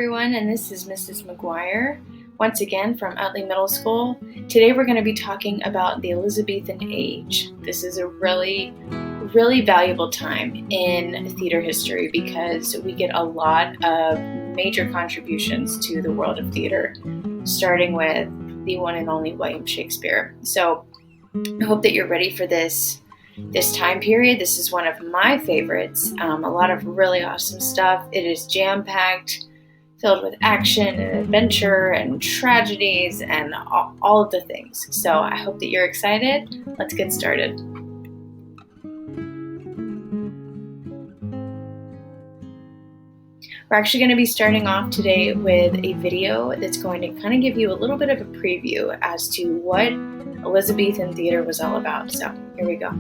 everyone, and this is Mrs. McGuire, once again from Utley Middle School. Today we're going to be talking about the Elizabethan age. This is a really valuable time in theater history because we get a lot of major contributions to the world of theater, starting with the one and only William Shakespeare. So I hope that you're ready for this time period. This is one of my favorites. A lot of really awesome stuff. It is jam-packed, filled with action and adventure and tragedies and all of the things. So I hope that you're excited. Let's get started. We're actually going to be starting off today with a video that's going to kind of give you a little bit of a preview as to what Elizabethan theater was all about. So here we go.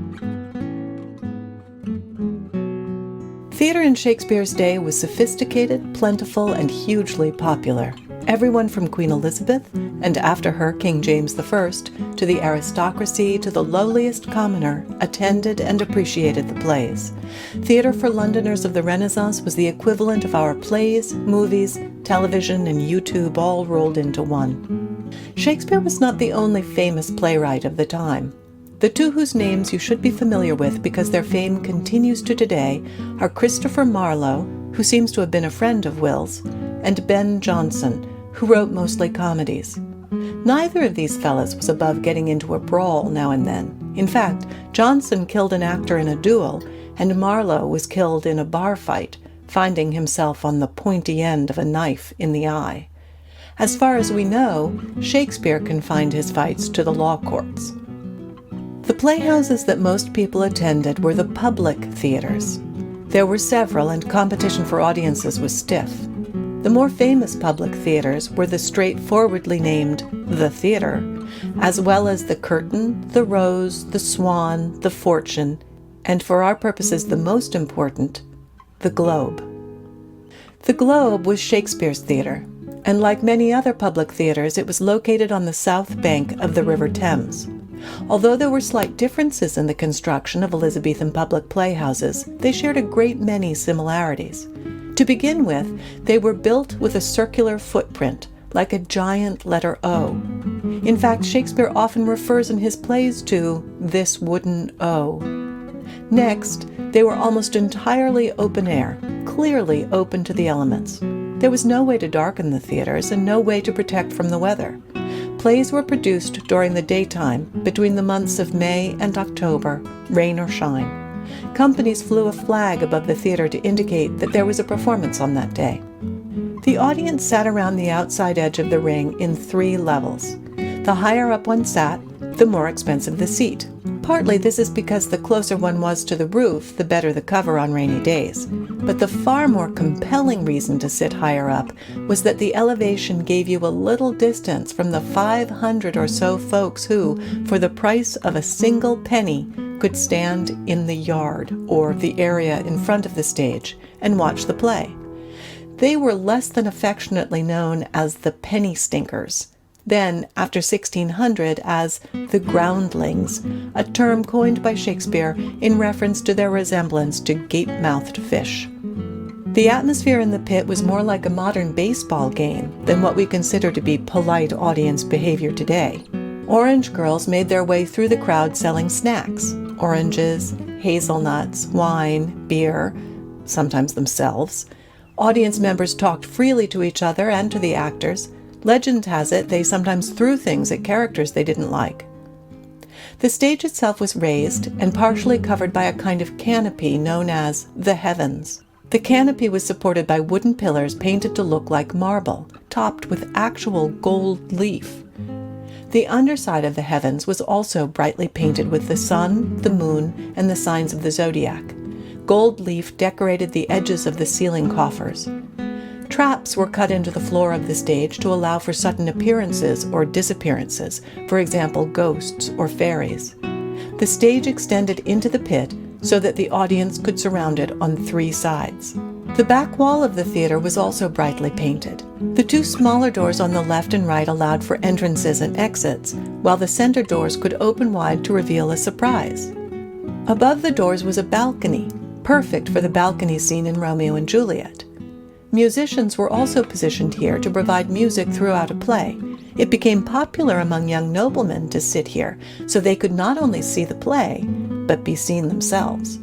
Theater in Shakespeare's day was sophisticated, plentiful, and hugely popular. Everyone from Queen Elizabeth, and after her King James I, to the aristocracy to the lowliest commoner, attended and appreciated the plays. Theater for Londoners of the Renaissance was the equivalent of our plays, movies, television, and YouTube all rolled into one. Shakespeare was not the only famous playwright of the time. The two whose names you should be familiar with because their fame continues to today are Christopher Marlowe, who seems to have been a friend of Will's, and Ben Jonson, who wrote mostly comedies. Neither of these fellas was above getting into a brawl now and then. In fact, Jonson killed an actor in a duel, and Marlowe was killed in a bar fight, finding himself on the pointy end of a knife in the eye. As far as we know, Shakespeare confined his fights to the law courts. The playhouses that most people attended were the public theaters. There were several, and competition for audiences was stiff. The more famous public theaters were the straightforwardly named The Theatre, as well as the Curtain, the Rose, the Swan, the Fortune, and for our purposes the most important, the Globe. The Globe was Shakespeare's theatre, and like many other public theaters, it was located on the south bank of the River Thames. Although there were slight differences in the construction of Elizabethan public playhouses, they shared a great many similarities. To begin with, they were built with a circular footprint, like a giant letter O. In fact, Shakespeare often refers in his plays to this wooden O. Next, they were almost entirely open air, clearly open to the elements. There was no way to darken the theaters and no way to protect from the weather. Plays were produced during the daytime, between the months of May and October, rain or shine. Companies flew a flag above the theater to indicate that there was a performance on that day. The audience sat around the outside edge of the ring in 3 levels. The higher up one sat, the more expensive the seat. Partly this is because the closer one was to the roof, the better the cover on rainy days. But the far more compelling reason to sit higher up was that the elevation gave you a little distance from the 500 or so folks who, for the price of a single penny, could stand in the yard, or the area in front of the stage, and watch the play. They were less than affectionately known as the penny stinkers. Then, after 1600, as the groundlings, a term coined by Shakespeare in reference to their resemblance to gape-mouthed fish. The atmosphere in the pit was more like a modern baseball game than what we consider to be polite audience behavior today. Orange girls made their way through the crowd selling snacks: oranges, hazelnuts, wine, beer, sometimes themselves. Audience members talked freely to each other and to the actors. Legend has it they sometimes threw things at characters they didn't like. The stage itself was raised and partially covered by a kind of canopy known as the heavens. The canopy was supported by wooden pillars painted to look like marble, topped with actual gold leaf. The underside of the heavens was also brightly painted with the sun, the moon, and the signs of the zodiac. Gold leaf decorated the edges of the ceiling coffers. Traps were cut into the floor of the stage to allow for sudden appearances or disappearances, for example, ghosts or fairies. The stage extended into the pit so that the audience could surround it on 3 sides. The back wall of the theater was also brightly painted. The 2 smaller doors on the left and right allowed for entrances and exits, while the center doors could open wide to reveal a surprise. Above the doors was a balcony, perfect for the balcony scene in Romeo and Juliet. Musicians were also positioned here to provide music throughout a play. It became popular among young noblemen to sit here, so they could not only see the play, but be seen themselves.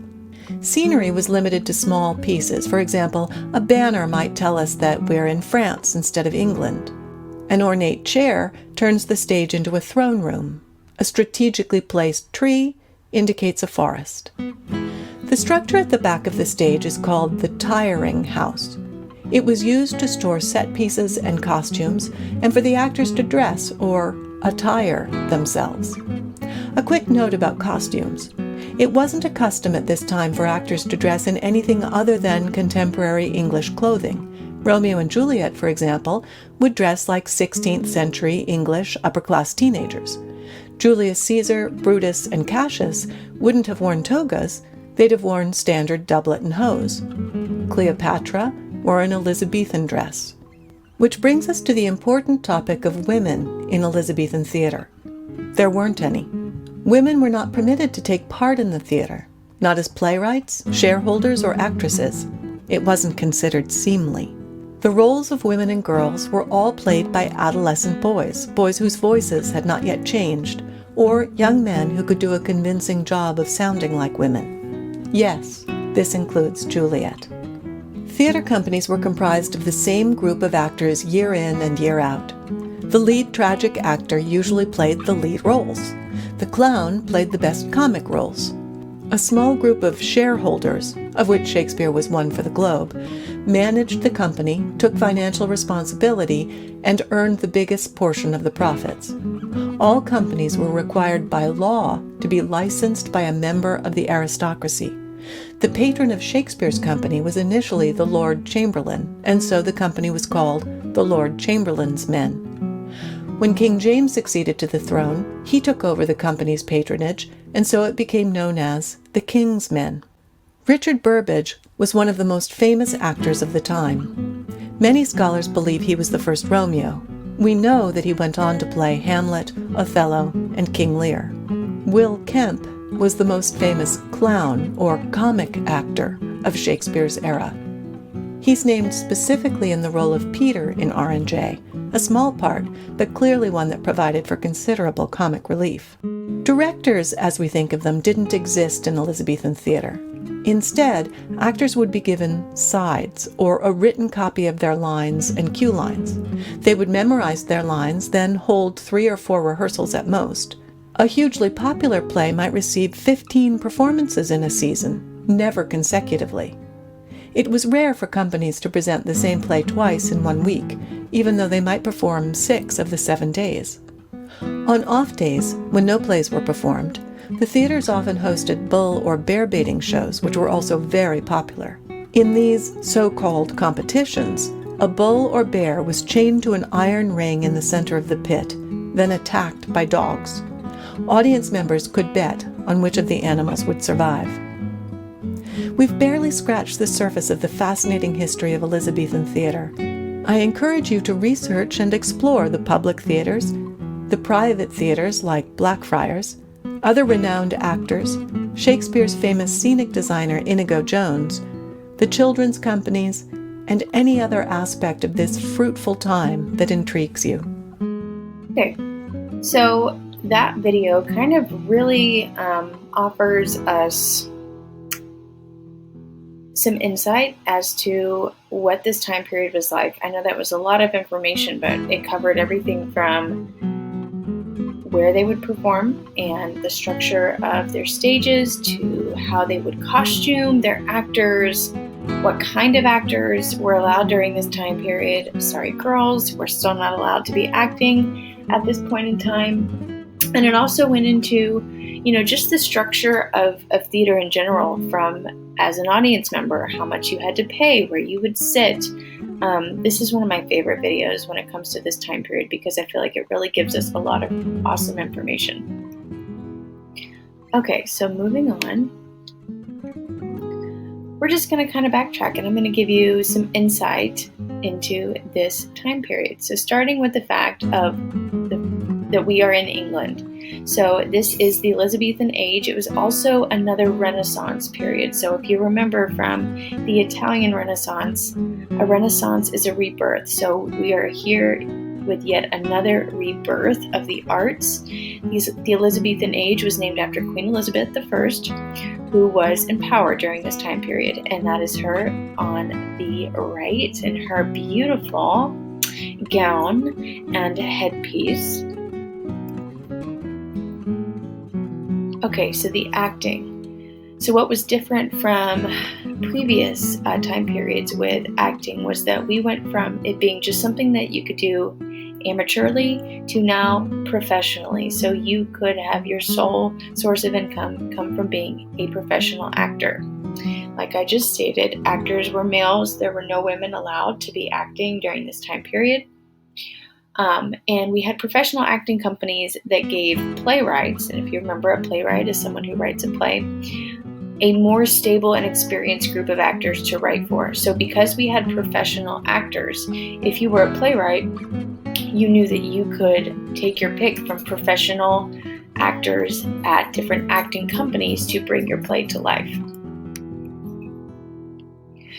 Scenery was limited to small pieces. For example, a banner might tell us that we're in France instead of England. An ornate chair turns the stage into a throne room. A strategically placed tree indicates a forest. The structure at the back of the stage is called the tiring house. It was used to store set pieces and costumes, and for the actors to dress or attire themselves. A quick note about costumes. It wasn't a custom at this time for actors to dress in anything other than contemporary English clothing. Romeo and Juliet, for example, would dress like 16th century English upper-class teenagers. Julius Caesar, Brutus, and Cassius wouldn't have worn togas. They'd have worn standard doublet and hose. Cleopatra wore an Elizabethan dress. Which brings us to the important topic of women in Elizabethan theater. There weren't any. Women were not permitted to take part in the theater, not as playwrights, shareholders, or actresses. It wasn't considered seemly. The roles of women and girls were all played by adolescent boys whose voices had not yet changed, or young men who could do a convincing job of sounding like women. Yes, this includes Juliet. Theater companies were comprised of the same group of actors year in and year out. The lead tragic actor usually played the lead roles. The clown played the best comic roles. A small group of shareholders, of which Shakespeare was one for the Globe, managed the company, took financial responsibility, and earned the biggest portion of the profits. All companies were required by law to be licensed by a member of the aristocracy. The patron of Shakespeare's company was initially the Lord Chamberlain, and so the company was called the Lord Chamberlain's Men. When King James succeeded to the throne, he took over the company's patronage, and so it became known as the King's Men. Richard Burbage was one of the most famous actors of the time. Many scholars believe he was the first Romeo. We know that he went on to play Hamlet, Othello, and King Lear. Will Kemp was the most famous clown or comic actor of Shakespeare's era. He's named specifically in the role of Peter in R&J, a small part, but clearly one that provided for considerable comic relief. Directors, as we think of them, didn't exist in Elizabethan theater. Instead, actors would be given sides, or a written copy of their lines and cue lines. They would memorize their lines, then hold 3 or 4 rehearsals at most. A hugely popular play might receive 15 performances in a season, never consecutively. It was rare for companies to present the same play twice in 1 week, even though they might perform 6 of the 7 days. On off days, when no plays were performed, the theaters often hosted bull or bear baiting shows, which were also very popular. In these so-called competitions, a bull or bear was chained to an iron ring in the center of the pit, then attacked by dogs. Audience members could bet on which of the animals would survive. We've barely scratched the surface of the fascinating history of Elizabethan theater. I encourage you to research and explore the public theaters, the private theaters like Blackfriars, other renowned actors, Shakespeare's famous scenic designer Inigo Jones, the children's companies, and any other aspect of this fruitful time that intrigues you. Okay, so that video kind of really offers us some insight as to what this time period was like. I know that was a lot of information, but it covered everything from where they would perform and the structure of their stages to how they would costume their actors, what kind of actors were allowed during this time period. Sorry, girls were still not allowed to be acting at this point in time. And it also went into, just the structure of theater in general, from as an audience member, how much you had to pay, where you would sit. This is one of my favorite videos when it comes to this time period because I feel like it really gives us a lot of awesome information. Okay, so moving on. We're just going to kind of backtrack and I'm going to give you some insight into this time period. So starting with the fact of that we are in England. So this is the Elizabethan age. It was also another Renaissance period. So if you remember from the Italian Renaissance, a Renaissance is a rebirth. So we are here with yet another rebirth of the arts. The Elizabethan age was named after Queen Elizabeth I, who was in power during this time period. And that is her on the right in her beautiful gown and headpiece. Okay, so the acting. So what was different from previous time periods with acting was that we went from it being just something that you could do amateurly to now professionally. So you could have your sole source of income come from being a professional actor. Like I just stated, actors were males. There were no women allowed to be acting during this time period. And we had professional acting companies that gave playwrights, and if you remember, a playwright is someone who writes a play, a more stable and experienced group of actors to write for. So because we had professional actors, if you were a playwright, you knew that you could take your pick from professional actors at different acting companies to bring your play to life.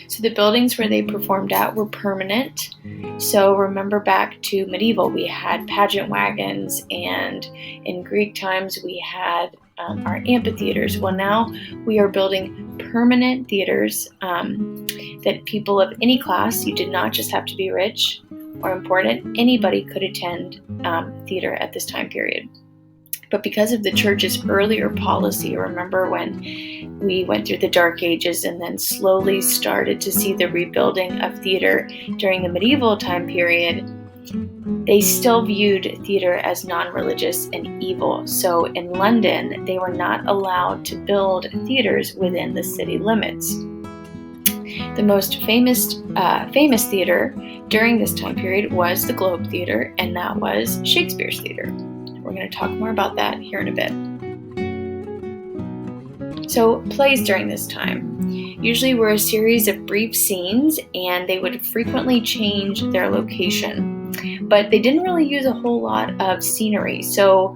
So the buildings where they performed at were permanent. So remember back to medieval, we had pageant wagons, and in Greek times we had our amphitheaters. Well, now we are building permanent theaters that people of any class, you did not just have to be rich or important, anybody could attend theater at this time period. But because of the church's earlier policy, remember when we went through the Dark Ages and then slowly started to see the rebuilding of theater during the medieval time period, they still viewed theater as non-religious and evil. So in London, they were not allowed to build theaters within the city limits. The most famous theater during this time period was the Globe Theater, and that was Shakespeare's theater. We're going to talk more about that here in a bit. So plays during this time usually were a series of brief scenes, and they would frequently change their location, but they didn't really use a whole lot of scenery. So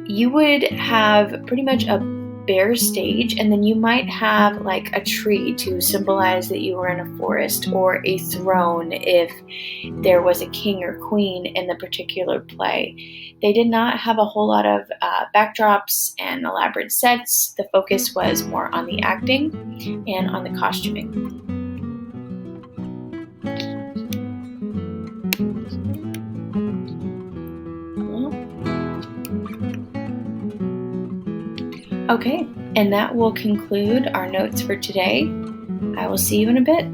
you would have pretty much a bare stage, and then you might have like a tree to symbolize that you were in a forest, or a throne if there was a king or queen in the particular play. They did not have a whole lot of backdrops and elaborate sets. The focus was more on the acting and on the costuming. Okay, and that will conclude our notes for today. I will see you in a bit.